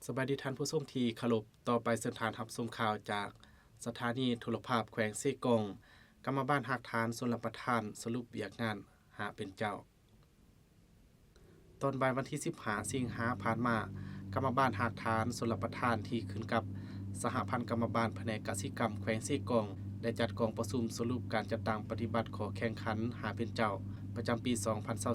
สบายดีท่านผู้ชมที่เคารพต่อไปสถานรับชมข่าวจากสถานีโทรภาพแขวงเซกงกรรมบ้านหักฐานชลประทานสรุปเวียกงานหาเป็นเจ้าตอนบ่ายวันที่15สิงหาผ่านมากรรมบ้านหักฐานชลประทานที่ขึ้นกับสหพันธ์กรรมบ้านแผนกกสิกรรมแขวงเซกงได้จัดกองประชุมสรุปการจัดตั้งปฏิบัติขอแข่งขันหาเป็นเจ้าประจำปี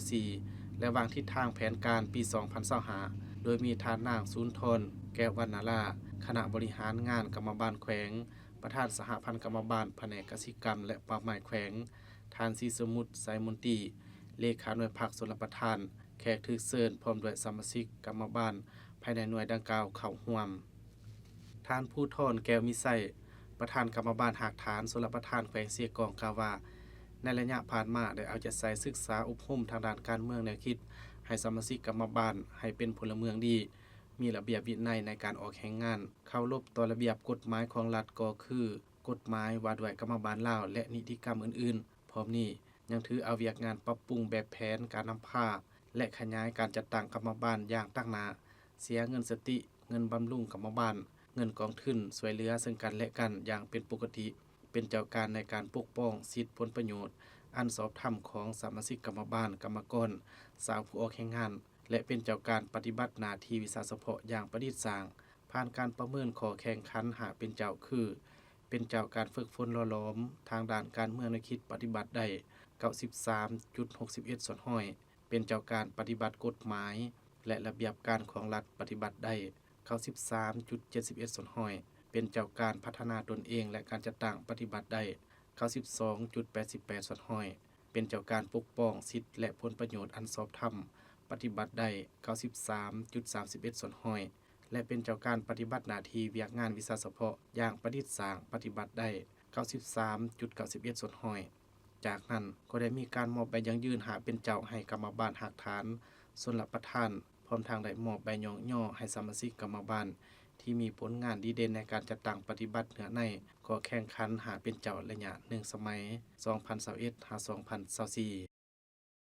2024และวางทิศทางแผนการปี2025โดยมีทานนางศูนย์ทนแก้ววรรณลาคณะบริหารงานกรรมบาลแขวงประธานสหพันธ์กรรมบาลแผนกกสิกรรมและป่าไม้แขวงทานศรีสมุทรไสมนตรีเลขาหน่วยภาคชลประทานแขกถูกเชิญพร้อมด้วยสมาชิกกรรมบาลภายในหน่วยดังกล่าวเข้าร่วมท่านผู้ทอนแก้วมิไสประธานกรรมบาลหากฐานชลประทานแขวงเสียกองกล่าวว่าในระยะผ่านมาได้เอาใจใส่ศึกษาอบรมทางด้านการเมืองแนวคิดให้สมาชิกกรรมบาลให้เป็นพลเมืองดีมีระเบียบวินัยในการออกแห่งงานเคารพต่อระเบียบกฎหมายของรัฐก็คือกฎหมายว่าด้วยกรรมบาลลาวและนิติกรรมอื่นๆพร้อมนี้ยังถือเอาเวียกงานปรับปรุงแบบแผนการนำพาและขยายการจัดตั้งกรรมบาลอย่างตั้งหน้าเสียเงินสติเงินบำรุงกรรมบาลเงินกองทุนช่วยเหลือซึ่งกันและกันอย่างเป็นปกติเป็นเจ้าการในการปกป้องสิทธิผลประโยชน์อันสอบธรรมของสมาชิกกรรมบาลกรรมกรสาวผู้ออกแห่งงานและเป็นเจ้าการปฏิบัติหน้าที่วิชาเฉพาะอย่างประดิษฐ์สร้างผ่านการประเมินขอแข่งขันหาเป็นเจ้าคือเป็นเจ้าการฝึกฝนหล่อหลอมทางด้านการเมืองในคิดปฏิบัติได้ 93.61 ส่วนห้อยเป็นเจ้าการปฏิบัติกฎหมายและระเบียบการของรัฐปฏิบัติได้ 93.71 ส่วนห้อยเป็นเจ้าการพัฒนาตนเองและการจัดตั้งปฏิบัติได้ 92.88 ส่วนห้อยเป็นเจ้าการปกป้องสิทธิและผลประโยชน์อันชอบธรรมปฏิบัติได้ 93.31 ส่วนห้อยและเป็นเจ้าการปฏิบัติหน้าที่เวียกงานวิชาเฉพาะอย่างประดิษฐ์สร้างปฏิบัติได้ 93.91 ส่วนห้อยจากนั้นก็ได้มีการมอบใบยังยืนหาเป็นเจ้าให้กรรมบาลหักฐานชลประทานพร้อมทางได้มอบใบย่องย่อให้สมาชิกกรรมบาลที่มีผลงานดีเด่นในการจัดตั้งปฏิบัติเหนือในขอแข่งขันหาเป็นเจ้าระยะ1สมัย 2021-2024